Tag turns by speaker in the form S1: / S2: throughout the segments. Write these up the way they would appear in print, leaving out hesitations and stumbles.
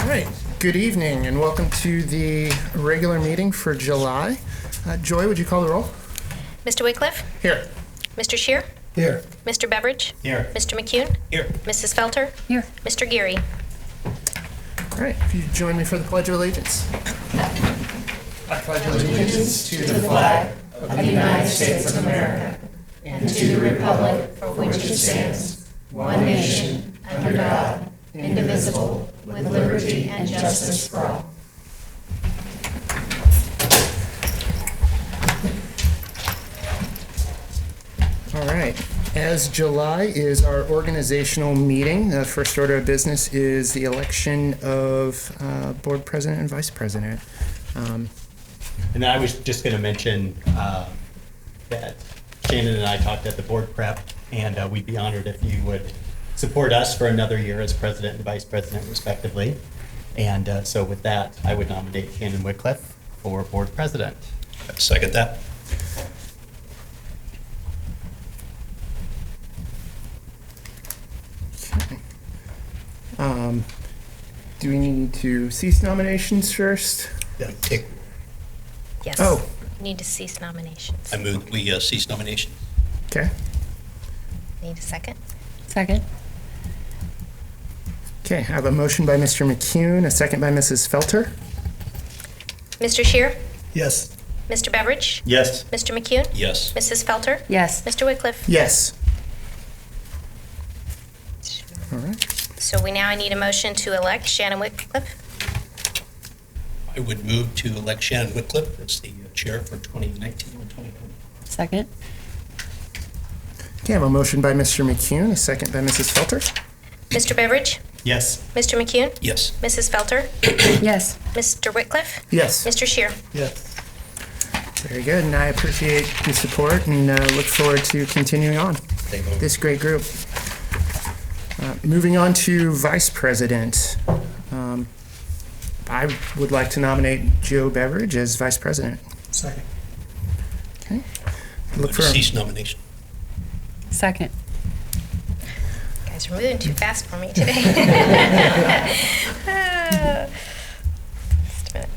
S1: All right, good evening and welcome to the regular meeting for July. Joy, would you call the roll?
S2: Mr. Wycliffe?
S1: Here.
S2: Mr. Shear?
S1: Here.
S2: Mr. Beveridge?
S1: Here.
S2: Mr. McCune?
S1: Here.
S2: Mrs. Felter?
S3: Here.
S2: Mr. Geary?
S1: All right, if you join me for the Pledge of Allegiance. I pledge allegiance to the flag
S4: of the United States of America and to the republic for which it stands, one nation, under God, indivisible, with liberty and justice for all.
S1: All right, as July is our organizational meeting, the first order of business is the election of board president and vice president.
S5: And I was just going to mention that Shannon and I talked at the board prep, and we'd be honored if you would support us for another year as president and vice president, respectively. And so with that, I would nominate Shannon Wycliffe for board president.
S6: I second that.
S1: Okay. Do we need to cease nominations first?
S6: Yeah,
S2: Yes.
S1: Oh.
S2: Need to cease nominations.
S6: I move we cease nomination.
S1: Okay.
S2: Need a second?
S3: Second.
S1: Okay, I have a motion by Mr. McCune, a second by Mrs. Felter.
S2: Mr. Shear?
S6: Yes.
S2: Mr. Beveridge?
S5: Yes.
S2: Mr. McCune?
S6: Yes.
S2: Mrs. Felter?
S3: Yes.
S2: Mr. Wycliffe?
S1: Yes. All right.
S2: So we now need a motion to elect Shannon Wycliffe.
S6: I would move to elect Shannon Wycliffe as the chair for 2019 and 2020.
S3: Second.
S1: Okay, I have a motion by Mr. McCune, a second by Mrs. Felter.
S2: Mr. Beveridge?
S5: Yes.
S2: Mr. McCune?
S6: Yes.
S2: Mrs. Felter?
S3: Yes.
S2: Mr. Wycliffe?
S1: Yes.
S2: Mr. Shear?
S6: Yes.
S1: Very good, and I appreciate the support and look forward to continuing on this great group. Moving on to vice president. I would like to nominate Joe Beveridge as vice president.
S6: Second.
S1: Okay.
S6: Look for cease nomination.
S3: Second.
S2: You guys are moving too fast for me today. Just a minute.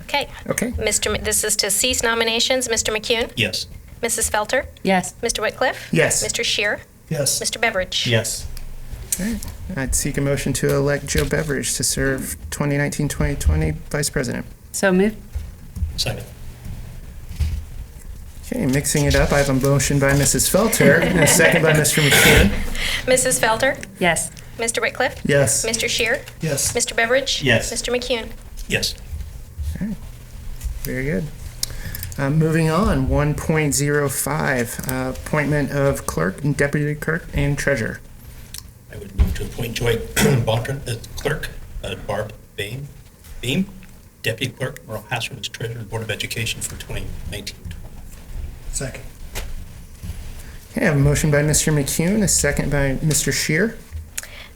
S2: Okay.
S1: Okay.
S2: This is to cease nominations. Mr. McCune?
S6: Yes.
S2: Mrs. Felter?
S3: Yes.
S2: Mr. Wycliffe?
S1: Yes.
S2: Mr. Shear?
S6: Yes.
S2: Mr. Beveridge?
S5: Yes.
S1: Okay. I'd seek a motion to elect Joe Beveridge to serve 2019-2020 vice president.
S3: So moved.
S6: Second.
S1: Okay, mixing it up, I have a motion by Mrs. Felter and a second by Mr. McCune.
S2: Mrs. Felter?
S3: Yes.
S2: Mr. Wycliffe?
S1: Yes.
S2: Mr. Shear?
S6: Yes.
S2: Mr. Beveridge?
S5: Yes.
S2: Mr. McCune?
S6: Yes.
S1: Very good. Moving on, 1.05, appointment of clerk and deputy clerk and treasurer.
S6: I would move to appoint Joy Bontrain as clerk, Barb Beam, deputy clerk, Merle Hassard as treasurer, Board of Education for 2019. Second.
S1: Okay, I have a motion by Mr. McCune, a second by Mr. Shear.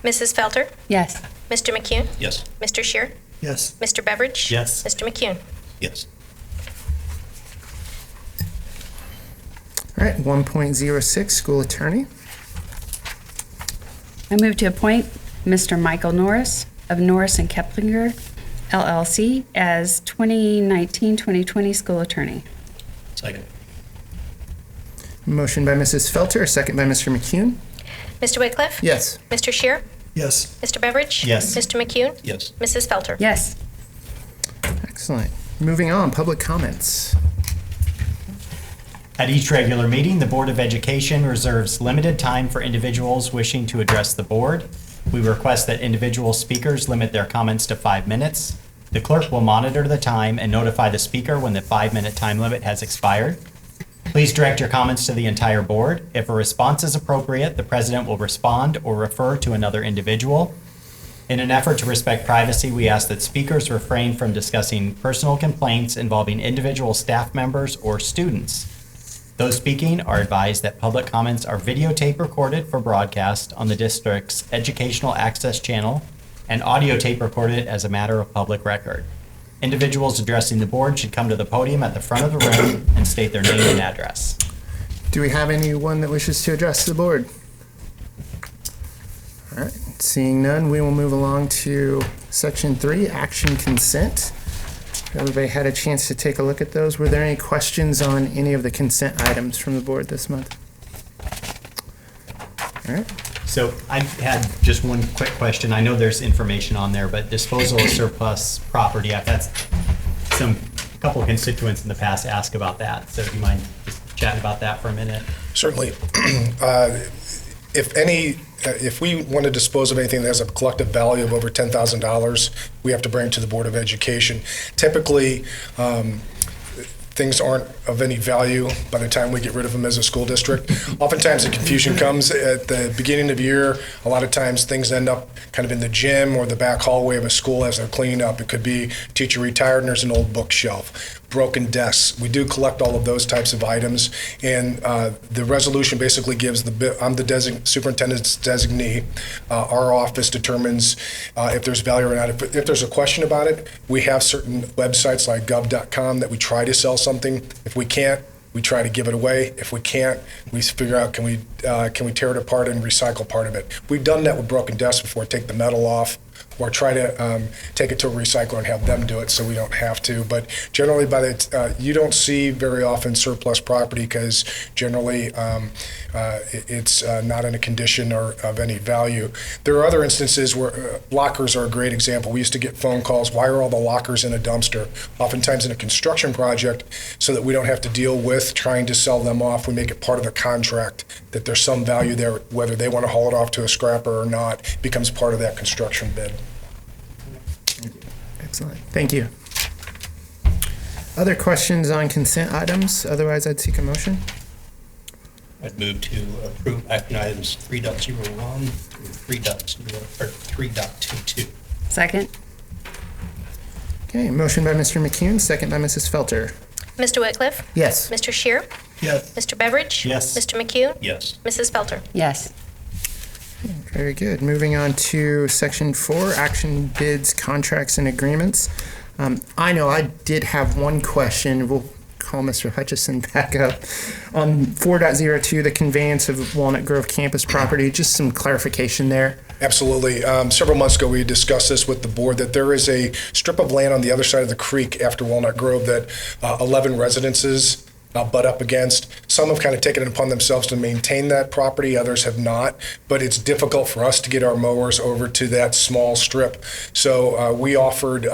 S2: Mrs. Felter?
S3: Yes.
S2: Mr. McCune?
S6: Yes.
S2: Mr. Shear?
S6: Yes.
S2: Mr. Beveridge?
S5: Yes.
S2: Mr. McCune?
S6: Yes.
S1: All right, 1.06, school attorney.
S3: I move to appoint Mr. Michael Norris of Norris and Keplinger LLC as 2019-2020 school attorney.
S6: Second.
S1: Motion by Mrs. Felter, a second by Mr. McCune.
S2: Mr. Wycliffe?
S1: Yes.
S2: Mr. Shear?
S6: Yes.
S2: Mr. Beveridge?
S5: Yes.
S2: Mr. McCune?
S6: Yes.
S2: Mrs. Felter?
S3: Yes.
S1: Excellent. Moving on, public comments.
S5: At each regular meeting, the Board of Education reserves limited time for individuals wishing to address the board. We request that individual speakers limit their comments to 5 minutes. The clerk will monitor the time and notify the speaker when the 5-minute time limit has expired. Please direct your comments to the entire board. If a response is appropriate, the president will respond or refer to another individual. In an effort to respect privacy, we ask that speakers refrain from discussing personal complaints involving individual staff members or students. Those speaking are advised that public comments are videotape recorded for broadcast on the district's Educational Access Channel and audio tape recorded as a matter of public record. Individuals addressing the board should come to the podium at the front of the room and state their name and address.
S1: Do we have anyone that wishes to address the board? All right, seeing none, we will move along to section 3, action consent. Everybody had a chance to take a look at those. Were there any questions on any of the consent items from the board this month? All right,
S5: So I had just one quick question. I know there's information on there, but disposal of surplus property, I've had a couple of constituents in the past ask about that. So do you mind just chatting about that for a minute?
S7: Certainly. If we want to dispose of anything that has a collective value of over $10,000, we have to bring it to the Board of Education. Typically, things aren't of any value by the time we get rid of them as a school district. Oftentimes the confusion comes at the beginning of the year. A lot of times things end up kind of in the gym or the back hallway of a school as they're cleaning up. It could be teacher retired and there's an old bookshelf, broken desks. We do collect all of those types of items, and the resolution basically gives I'm the superintendent's designee. Our office determines if there's value or not. If there's a question about it, we have certain websites like gov.com that we try to sell something. If we can't, we try to give it away. If we can't, we figure out can we tear it apart and recycle part of it. We've done that with broken desks before. Take the metal off, or try to take it to a recycler and have them do it so we don't have to. But generally, you don't see very often surplus property because generally it's not in a condition or of any value. There are other instances where lockers are a great example. We used to get phone calls, why are all the lockers in a dumpster? Oftentimes in a construction project, so that we don't have to deal with trying to sell them off, we make it part of the contract that there's some value there, whether they want to haul it off to a scrapper or not, it becomes part of that construction bid.
S1: excellent. Thank you. Other questions on consent items? Otherwise, I'd seek a motion.
S6: I'd move to approve action items 3.01 through 3.22.
S3: Second?
S1: Okay, motion by Mr. McCune, second by Mrs. Felter.
S2: Mr. Whitcliffe?
S1: Yes.
S2: Mr. Shear?
S6: Yes.
S2: Mr. Beveridge?
S5: Yes.
S2: Mr. McCune?
S6: Yes.
S2: Mrs. Felter?
S3: Yes.
S1: Very good. Moving on to section 4, action bids, contracts, and agreements. I know I did have one question. We'll call Mr. Hutchison back up. On 4.02, the conveyance of Walnut Grove campus property, just some clarification there.
S7: Absolutely. Several months ago, we discussed this with the board, that there is a strip of land on the other side of the creek after Walnut Grove that 11 residences butt up against. Some have kind of taken it upon themselves to maintain that property, others have not, but it's difficult for us to get our mowers over to that small strip. So we offered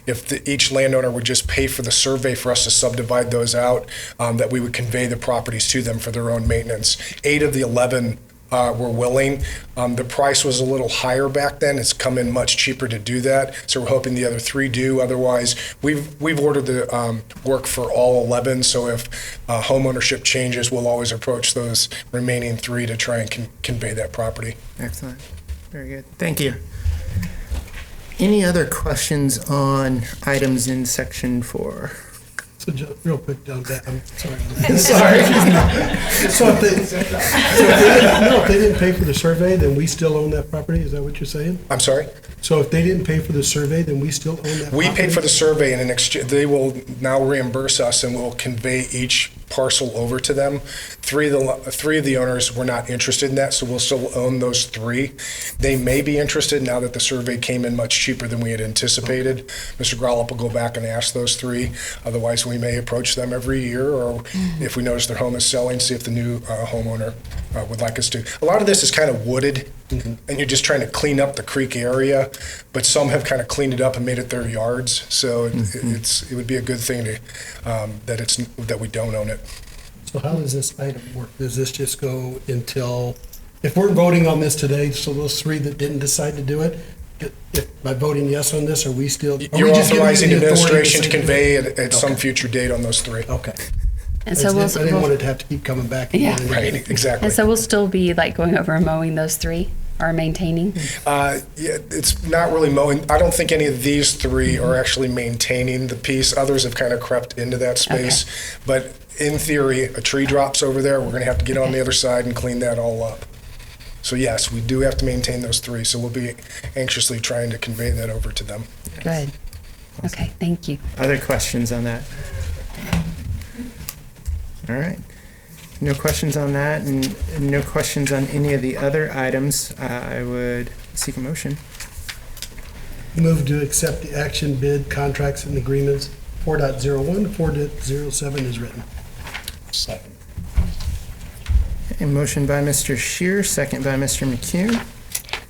S7: if each landowner would just pay for the survey for us to subdivide those out, that we would convey the properties to them for their own maintenance. 8 of the 11 were willing. The price was a little higher back then. It's come in much cheaper to do that, so we're hoping the other 3 do. Otherwise, we've ordered the work for all 11, so if home ownership changes, we'll always approach those remaining 3 to try and convey that property.
S1: Excellent. Very good. Thank you. Any other questions on items in section 4?
S8: So just real quick, I'm sorry. So if they didn't pay for the survey, then we still own that property? Is that what you're saying?
S7: I'm sorry?
S8: So if they didn't pay for the survey, then we still own that property?
S7: We paid for the survey, and in exchange, they will now reimburse us, and we'll convey each parcel over to them. 3 of the owners were not interested in that, so we'll still own those 3. They may be interested now that the survey came in much cheaper than we had anticipated. Mr. Grollup will go back and ask those 3. Otherwise, we may approach them every year, or if we notice their home is selling, see if the new homeowner would like us to. A lot of this is kind of wooded, and you're just trying to clean up the creek area, but some have kind of cleaned it up and made it their yards. So it would be a good thing to that we don't own it.
S8: So how does this item work? Does this just go until, if we're voting on this today, so those 3 that didn't decide to do it, if by voting yes on this, are we still?
S7: You're authorizing the administration to convey it at some future date on those 3.
S8: Okay.
S3: And so
S8: I didn't want it to have to keep coming back.
S3: Yeah.
S8: again and
S7: Right,
S8: again.
S7: exactly.
S3: And so we'll still be like going over and mowing those 3 or maintaining?
S7: Yeah, it's not really mowing. I don't think any of these 3 are actually maintaining the piece. Others have kind of crept into that space. But in theory, a tree drops over there, we're going to have to get on the other side and clean that all up. So yes, we do have to maintain those 3, so we'll be anxiously trying to convey that over to them.
S3: Good. Okay, thank you.
S1: Other questions on that? All right. no questions on that and no questions on any of the other items, I would seek a motion.
S8: Move to accept the action bid contracts and agreements 4.01 to 4.07 is written.
S6: Second.
S1: A motion by Mr. Shear, second by Mr. McCune.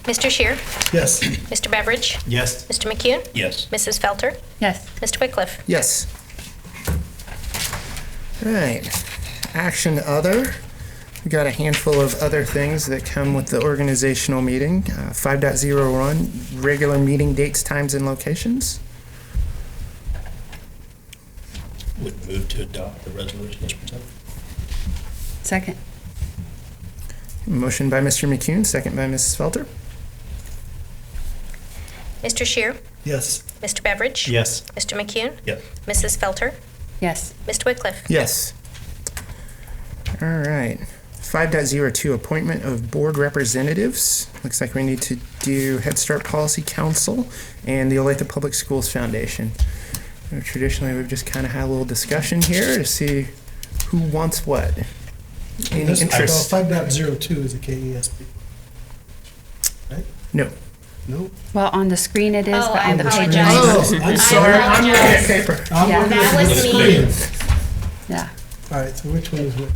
S2: Mr. Shear,
S8: Yes.
S2: Mr. Beveridge,
S5: Yes.
S2: Mr. McCune,
S6: Yes.
S2: Mrs. Felter,
S3: Yes.
S2: Mr. Wycliffe.
S1: Yes. All right. Action other. We got a handful of other things that come with the organizational meeting. 5.01, regular meeting dates, times, and locations.
S6: Would move to adopt the resolution as presented.
S3: Second.
S1: Motion by Mr. McCune, second by Mrs. Felter.
S2: Mr. Shear,
S8: Yes.
S2: Mr. Beveridge.
S5: Yes.
S2: Mr. McCune,
S6: Yes.
S2: Mrs. Felter,
S3: Yes.
S2: Mr. Wycliffe.
S1: Yes. All right. 5.02, appointment of board representatives. Looks like we need to do Head Start Policy Council and the Olathe Public Schools Foundation. Traditionally, we've just kind of had a little discussion here to see who wants what. Any
S8: This-
S1: interest?
S8: 5.02 is a KESB. Right?
S1: No.
S8: No?
S3: Well, on the screen it is,
S2: Oh,
S3: but
S2: I
S3: on the
S2: apologize.
S3: page.
S1: Oh, I'm sorry. I'm looking at
S2: apologize.
S1: paper.
S8: I'm
S3: Yeah.
S8: looking
S2: That
S8: at
S2: was
S8: the
S2: me.
S8: screen.
S3: Yeah.
S8: All right, so which one is which?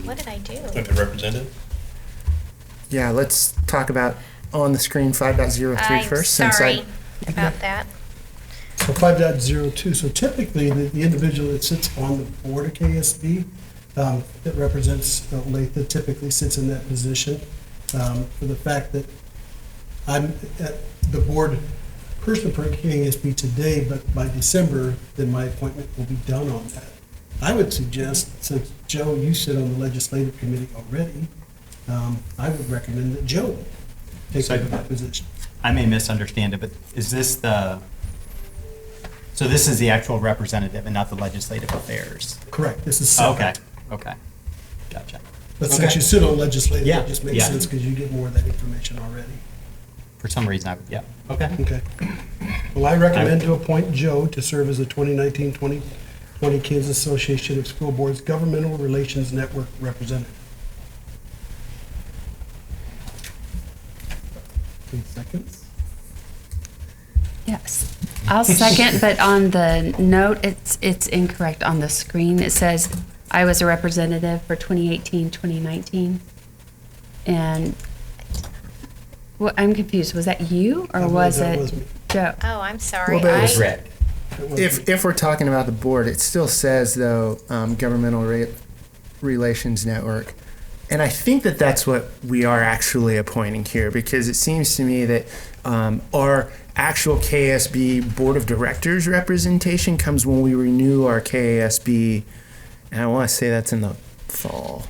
S2: What did I do?
S6: Appointment representative.
S1: Yeah, let's talk about on the screen 5.03
S2: I'm
S1: first. since
S2: sorry about that.
S8: So 5.02, so typically, the individual that sits on the board of KSB, that represents Olathe typically sits in that position, for the fact that I'm at the board person for KSB today, but by December, then my appointment will be done on that. I would suggest, since Joe, you sit on the legislative committee already, I would recommend that Joe take over that position.
S5: I may misunderstand it, but is this so this is the actual representative and not the legislative affairs?
S8: Correct, this is
S5: Okay,
S8: separate.
S5: okay. Gotcha.
S8: But since you sit on legislative,
S5: Yeah,
S8: it just makes
S5: yeah.
S8: sense because you get more of that information already.
S5: For some reason, yeah, okay.
S8: Okay. Well, I recommend to appoint Joe to serve as the 2019-2020 Kansas Association of School Boards Governmental Relations Network representative. 3 seconds.
S3: Yes. I'll second, but on the note, it's incorrect on the screen. It says I was a representative for 2018, 2019. And well, I'm confused. Was that you or
S8: I believe
S3: was
S8: that
S3: it
S8: was me.
S3: Joe?
S2: Oh, I'm sorry.
S1: Well, but it
S2: I-
S1: was
S5: Rick.
S8: That was me.
S1: If we're talking about the board, it still says, though, Governmental Relations Network. And I think that that's what we are actually appointing here, because it seems to me that our actual KASB Board of Directors representation comes when we renew our KASB, and I want to say that's in the fall.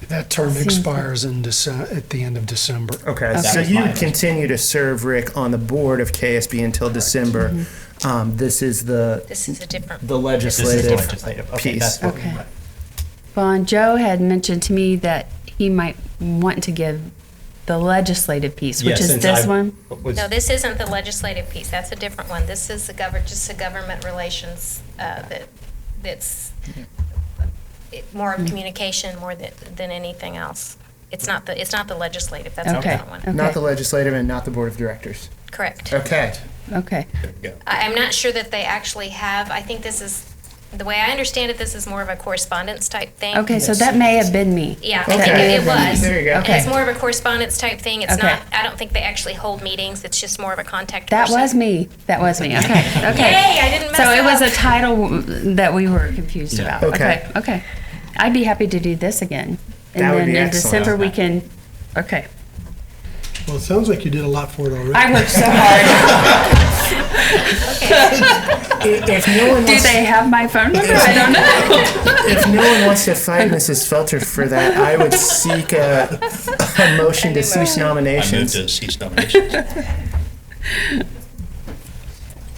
S9: That term expires in at the end of December.
S1: Okay,
S5: That
S1: so
S5: was
S1: you
S5: my
S1: continue to serve, Rick, on the board of KASB until December. This is
S2: This is a different.
S1: the
S5: This is
S1: legislative
S5: legislative. Okay,
S1: piece.
S5: that's what
S3: Okay. Well, and Joe had mentioned to me that he might want to give the legislative piece, which is this one.
S2: No, this isn't the legislative piece. That's a different one. This is just a government relations that's more of communication more than anything else. It's not the legislative. That's a
S3: Okay.
S2: different one.
S3: Okay.
S1: Not the legislative and not the board of directors.
S2: Correct.
S1: Okay.
S3: Okay.
S6: There we go.
S2: I'm not sure that they actually have, I think this is, the way I understand it, this is more of a correspondence type thing.
S3: Okay, so that may have been me.
S2: Yeah, I think
S1: Okay.
S2: it was.
S1: There you go.
S2: And
S3: Okay.
S2: it's more of a correspondence type thing. It's
S3: Okay.
S2: not, I don't think they actually hold meetings. It's just more of a contact
S3: That
S2: person.
S3: was me. That was me. Okay. Okay.
S2: Yay, I didn't mess
S3: So it was
S2: up.
S3: a title that we were confused about.
S1: Okay.
S3: Okay. Okay. I'd be happy to do this again. And
S1: That would
S3: then
S1: be
S3: in
S1: excellent.
S3: December we can, okay.
S8: Well, it sounds like you did a lot for it already.
S3: I worked so hard.
S1: If no one
S3: Do
S1: wants,
S3: they have my phone number? I don't know.
S1: if no one wants to fight Mrs. Felter for that, I would seek a motion to cease
S6: I move
S1: nominations.
S6: to cease nominations.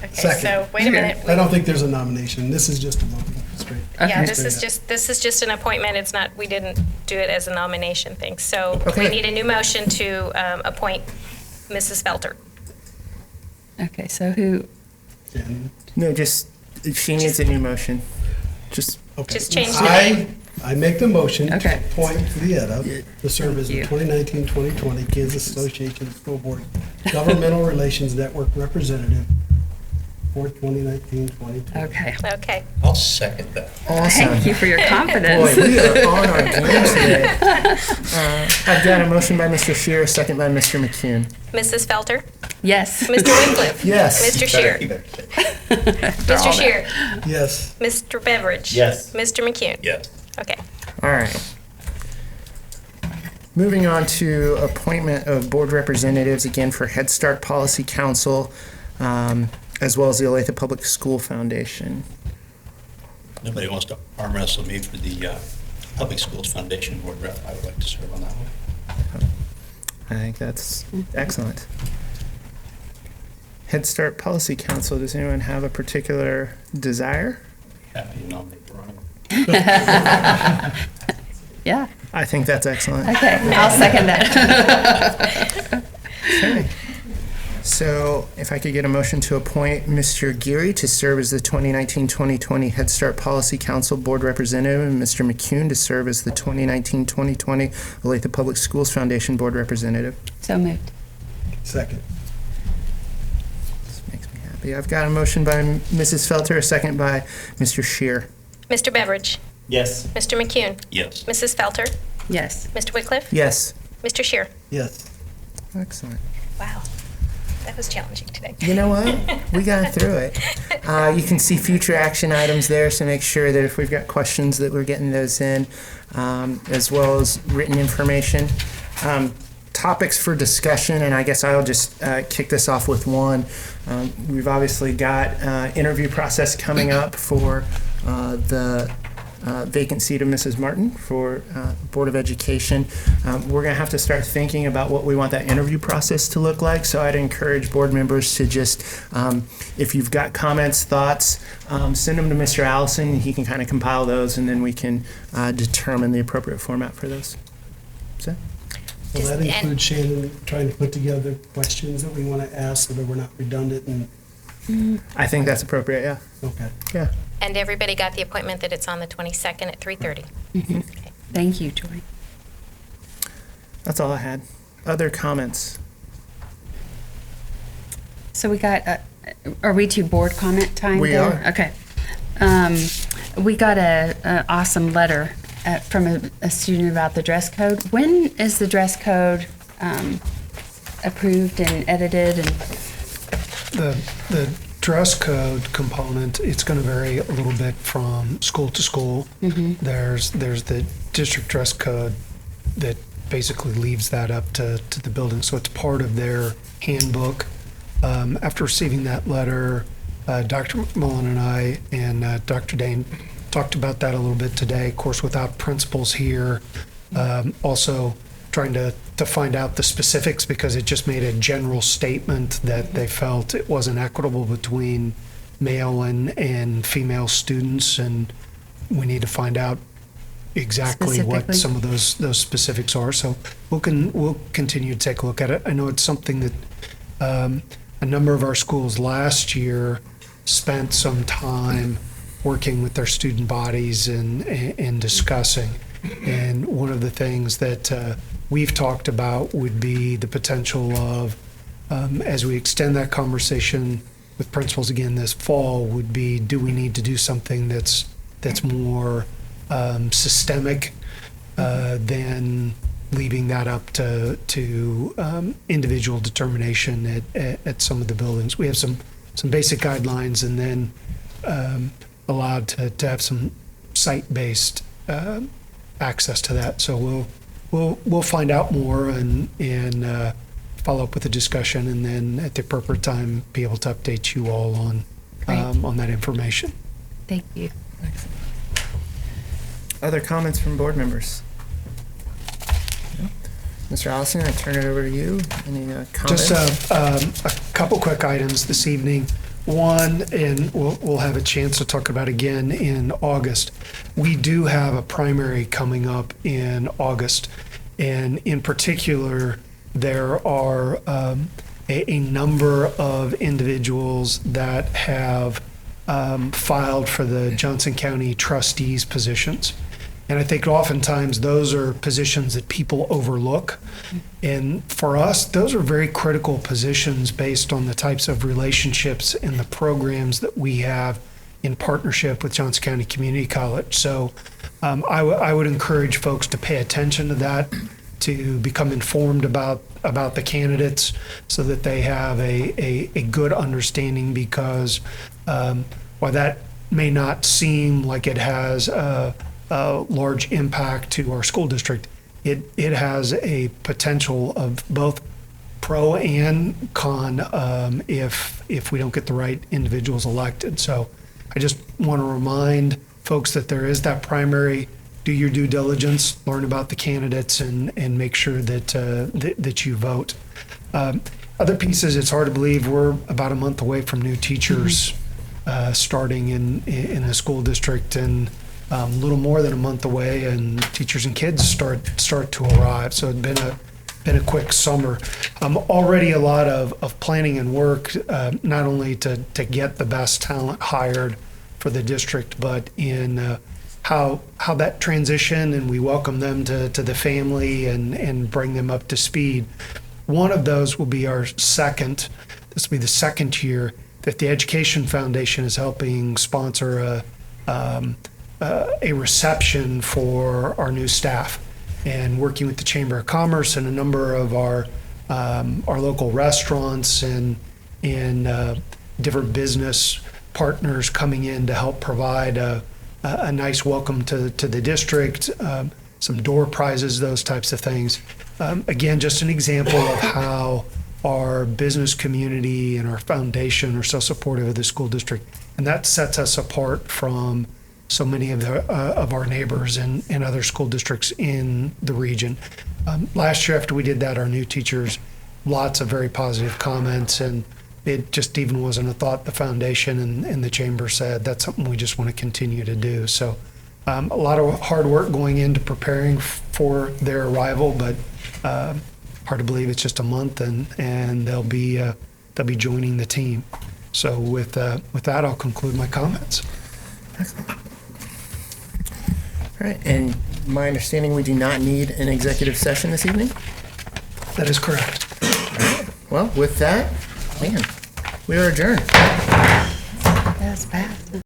S2: Okay,
S8: Second.
S2: so wait a minute.
S8: I don't think there's a nomination. This is just a voting straight.
S2: Yeah, this
S8: Straight
S2: is
S8: up.
S2: this is just an appointment. It's not, we didn't do it as a nomination thing. So we
S1: Okay.
S2: need a new motion to appoint Mrs. Felter.
S3: Okay, so who,
S8: And-
S1: No, just, she needs a new motion. Just,
S8: Okay.
S2: Just change the
S8: I
S2: name.
S8: I make the motion to
S3: Okay.
S8: appoint Lieta to serve as the
S3: you.
S8: 2019-2020 Kansas Association of School Board Governmental Relations Network Representative for 2019-2020.
S3: Okay.
S2: Okay.
S6: I'll second that.
S1: Awesome.
S3: Thank you for your
S1: Boy,
S3: confidence.
S1: we are on our game today. I've got a motion by Mr. Shear, a second by Mr. McCune.
S2: Mrs. Felter?
S3: Yes.
S2: Mr. Wickliffe?
S1: Yes.
S2: Mr. Shear? Mr. Shear?
S8: Yes.
S2: Mr. Beveridge?
S5: Yes.
S2: Mr. McCune?
S6: Yes.
S2: Okay.
S1: All right. Moving on to appointment of board representatives, again for Head Start Policy Council, as well as the Olathe Public School Foundation.
S6: Nobody wants to arm wrestle me for the Public Schools Foundation Board rep. I would like to serve on that one.
S1: I think that's excellent. Head Start Policy Council, does anyone have a particular desire?
S6: Happy to nominate Brian.
S3: Yeah.
S1: I think that's excellent.
S3: Okay. I'll second that.
S1: Okay. So if I could get a motion to appoint Mr. Geary to serve as the 2019-2020 Head Start Policy Council Board Representative and Mr. McCune to serve as the 2019-2020 Olathe Public Schools Foundation Board Representative.
S3: So moved.
S8: Second.
S1: This makes me happy. I've got a motion by Mrs. Felter, a second by Mr. Shear.
S2: Mr. Beveridge?
S5: Yes.
S2: Mr. McCune?
S6: Yes.
S2: Mrs. Felter?
S3: Yes.
S2: Mr. Wickliffe?
S1: Yes.
S2: Mr. Shear?
S8: Yes.
S1: Excellent.
S2: Wow. That was challenging today.
S1: You know what? We got through it. You can see future action items there, so make sure that if we've got questions that we're getting those in, as well as written information. Topics for discussion, and I guess I'll just kick this off with one. We've obviously got interview process coming up for the vacant seat of Mrs. Martin for Board of Education. We're going to have to start thinking about what we want that interview process to look like. So I'd encourage board members to just, if you've got comments, thoughts, send them to Mr. Allison. He can kind of compile those, and then we can determine the appropriate format for those. So,
S8: Will that
S2: Just-
S8: include Shannon trying to put together questions that we want to ask so that we're not redundant and,
S1: I think that's appropriate, yeah.
S8: okay.
S1: Yeah.
S2: And everybody got the appointment that it's on the 22nd at 3:30.
S3: Thank you, Joy.
S1: That's all I had. Other comments?
S3: So we got, are we to board comment time?
S1: We
S3: there?
S1: are.
S3: Okay. We got a awesome letter from a student about the dress code. When is the dress code approved and edited? And
S9: The dress code component, it's going to vary a little bit from school to school. There's the district dress code that basically leaves that up to the building. So it's part of their handbook. After receiving that letter, Dr. McMullen and I and Dr. Dane talked about that a little bit today, of course, without principals here. Also trying to find out the specifics because it just made a general statement that they felt it wasn't equitable between male and female students, and we need to find out exactly what
S3: Specifically?
S9: some of those specifics are. So we'll continue to take a look at it. I know it's something that a number of our schools last year spent some time working with their student bodies and discussing. And one of the things that we've talked about would be the potential of, as we extend that conversation with principals again this fall, would be, do we need to do something that's more systemic than leaving that up to individual determination at some of the buildings. We have some basic guidelines, and then allowed to have some site-based access to that. So we'll find out more and follow up with a discussion, and then at the appropriate time be able to update you all on that information.
S3: thank you.
S1: Other comments from board members? No? Mr. Allison, I turn it over to you. Any comments?
S9: Just a couple quick items this evening. One, and we'll have a chance to talk about again in August. We do have a primary coming up in August, and in particular, there are a number of individuals that have filed for the Johnson County trustees positions. And I think oftentimes those are positions that people overlook. And for us, those are very critical positions based on the types of relationships and the programs that we have in partnership with Johnson County Community College. So I would encourage folks to pay attention to that, to become informed about the candidates so that they have a good understanding, because while that may not seem like it has a large impact to our school district, it has a potential of both pro and con if we don't get the right individuals elected. So I just want to remind folks that there is that primary. Do your due diligence, learn about the candidates, and make sure that you vote. Other pieces, it's hard to believe we're about a month away from new teachers starting in the school district, and a little more than a month away, and teachers and kids start to arrive. So it's been a quick summer. Already a lot of planning and work, not only to get the best talent hired for the district, but in how that transition, and we welcome them to the family and bring them up to speed. One of those will be this will be the second year that the Education Foundation is helping sponsor a reception for our new staff, and working with the Chamber of Commerce and a number of our local restaurants and different business partners coming in to help provide a nice welcome to the district, some door prizes, those types of things. Again, just an example of how our business community and our foundation are so supportive of the school district, and that sets us apart from so many of our neighbors and other school districts in the region. Last year, after we did that, our new teachers, lots of very positive comments, and it just even wasn't a thought the foundation and the chamber said that's something we just want to continue to do. So a lot of hard work going into preparing for their arrival, but hard to believe it's just a month, and they'll be joining the team. So with that, I'll conclude my comments.
S1: All right, and my understanding, we do not need an executive session this evening?
S9: That is correct.
S1: Well, with that, man, we are adjourned.
S3: That was fast.